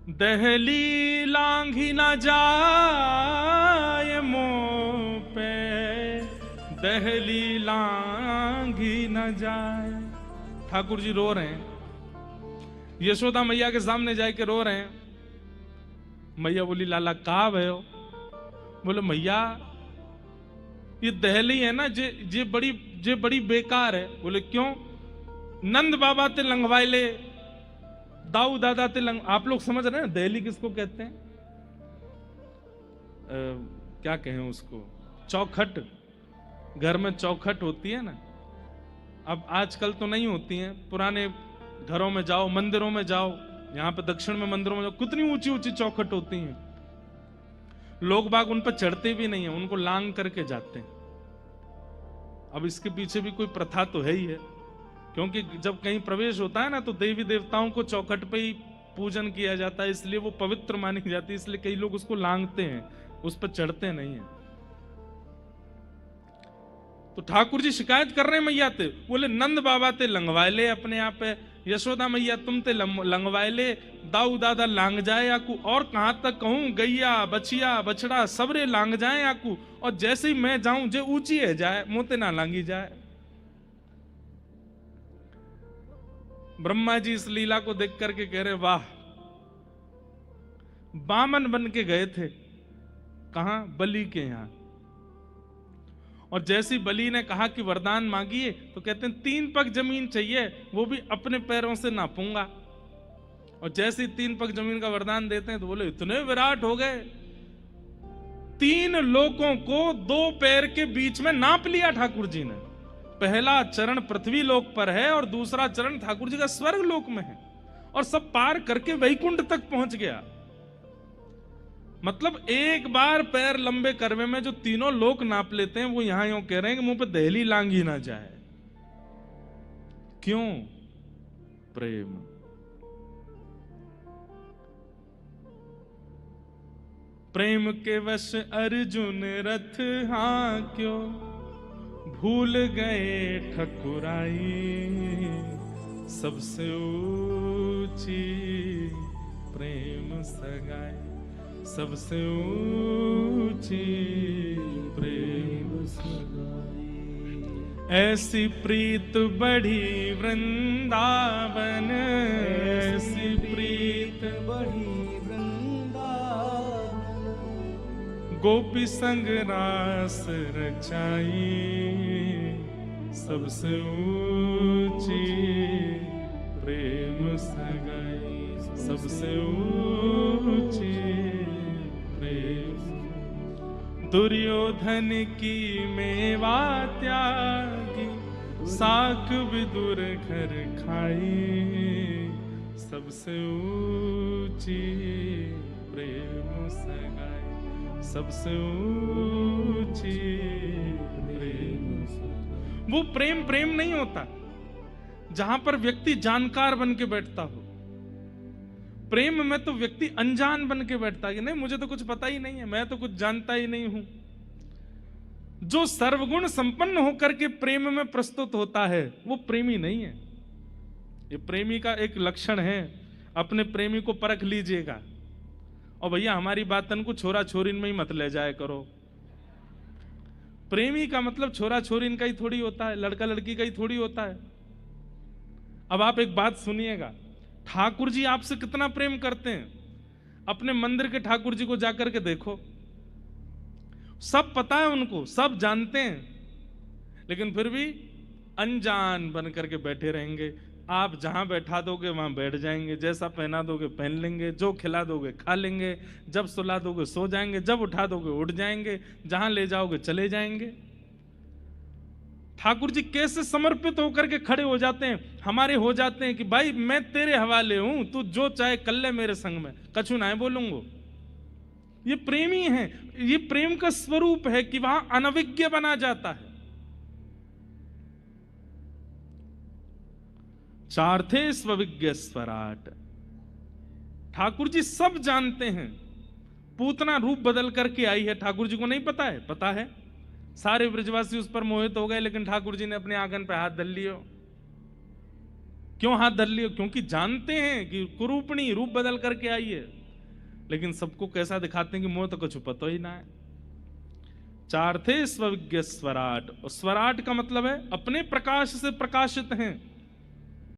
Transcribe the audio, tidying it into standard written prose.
दहली लांघी ना जाए मुंह पे, दहली लांघी ना जाए। ठाकुर जी रो रहे हैं, यशोदा मैया के सामने जाके रो रहे हैं। मैया बोली लाला कहा भयो? बोले मैया ये दहली है ना जे बड़ी बेकार है। बोले क्यों? नंद बाबा ते लंघवाई ले, दाऊ दादा ते लंग। आप लोग समझ रहे हैं दहली किसको कहते हैं? क्या कहें उसको? चौखट। घर में चौखट होती है ना, अब आजकल तो नहीं होती हैं। पुराने घरों में जाओ, मंदिरों में जाओ, यहां पे दक्षिण में मंदिरों में जाओ, कितनी ऊंची ऊंची चौखट होती हैं। लोग बाग उन पर चढ़ते भी नहीं है, उनको लांग करके जाते हैं। अब इसके पीछे भी कोई प्रथा तो है ही है, क्योंकि जब कहीं प्रवेश होता है ना तो देवी देवताओं को चौखट पे ही पूजन किया जाता है, इसलिए वो पवित्र मानी जाती है, इसलिए कई लोग उसको लांघते हैं, उस पर चढ़ते नहीं है। तो ठाकुर जी शिकायत कर रहे हैं मैया ते। बोले नंद बाबा ते लंघवाए ले अपने आप पे, यशोदा मैया तुम ते लंघवाए ले, दाऊ दादा लांग जाए आकू। और कहां तक कहूं, गैया बछिया बछड़ा सबरे लांग जाए आकू। और जैसे ही मैं जाऊं जे ऊंची है जाए, मोते ना लांगी जाए। ब्रह्मा जी इस लीला को देख करके कह रहे वाह, बामन बन के गए थे कहां? बलि के यहां। और जैसी बलि ने कहा कि वरदान मांगिए, तो कहते हैं 3 पग जमीन चाहिए, वो भी अपने पैरों से नापूंगा। और जैसे 3 पग जमीन का वरदान देते हैं तो बोले इतने विराट हो गए, 3 लोकों को 2 पैर के बीच में नाप लिया ठाकुर जी ने। पहला चरण पृथ्वी लोक पर है और दूसरा चरण ठाकुर जी का स्वर्ग लोक में है, और सब पार करके वैकुंठ तक पहुंच गया। मतलब एक बार पैर लंबे करने में जो तीनों लोक नाप लेते हैं, वो यहां यूं कह रहे हैं कि मुंह पे दहली लांघी ना जाए। क्यों? प्रेम। प्रेम के वश अर्जुन रथ हांक्यो, भूल गए ठकुराई, सबसे ऊंची प्रेम सगाई, सबसे ऊंची प्रेम सगाई। ऐसी प्रीत बढ़ी वृंदावन, ऐसी प्रीत बढ़ी गोपी संग रास रचाई, सबसे ऊंची प्रेम सगाई, सबसे ऊंची प्रेम। दुर्योधन की मेवा त्यागी, साख विदुर घर खाई, सबसे ऊंची प्रेम सगाई, सबसे ऊंची प्रेम। वो प्रेम प्रेम नहीं होता जहां पर व्यक्ति जानकार बन के बैठता हो। प्रेम में तो व्यक्ति अनजान बन के बैठता है कि नहीं मुझे तो कुछ पता ही नहीं है, मैं तो कुछ जानता ही नहीं हूं। जो सर्वगुण संपन्न होकर के प्रेम में प्रस्तुत होता है वो प्रेमी नहीं है। ये प्रेमी का एक लक्षण है, अपने प्रेमी को परख लीजिएगा। और भैया हमारी बातन को छोरा छोरीन में ही मत ले जाए करो। प्रेमी का मतलब छोरा छोरीन का ही थोड़ी होता है, लड़का लड़की का ही थोड़ी होता है। अब आप एक बात सुनिएगा, ठाकुर जी आपसे कितना प्रेम करते हैं। अपने मंदिर के ठाकुर जी को जाकर के देखो, सब पता है उनको, सब जानते हैं, लेकिन फिर भी अनजान बन करके बैठे रहेंगे। आप जहां बैठा दोगे वहां बैठ जाएंगे, जैसा पहना दोगे पहन लेंगे, जो खिला दोगे खा लेंगे, जब सुला दोगे सो जाएंगे, जब उठा दोगे उठ जाएंगे, जहां ले जाओगे चले जाएंगे। ठाकुर जी कैसे समर्पित होकर के खड़े हो जाते हैं, हमारे हो जाते हैं कि भाई मैं तेरे हवाले हूं, तू जो चाहे कर ले मेरे संग में, कछु ना बोलूंगा। ये प्रेमी है, ये प्रेम का स्वरूप है कि वहां अनविज्ञ बना जाता है। चार्थे स्वविज्ञ स्वराट। ठाकुर जी सब जानते हैं। पूतना रूप बदल करके आई है, ठाकुर जी को नहीं पता है? पता है। सारे ब्रजवासी उस पर मोहित हो गए, लेकिन ठाकुर जी ने अपने आंगन पे हाथ धर लियो। क्यों हाथ धर लिया? क्योंकि जानते हैं कि कुरूपणी रूप बदल करके आई है, लेकिन सबको कैसा दिखाते हैं कि मोह तो कुछ पता ही ना है। चार थे स्वविज्ञ स्वराट, और स्वराट का मतलब है अपने प्रकाश से प्रकाशित हैं।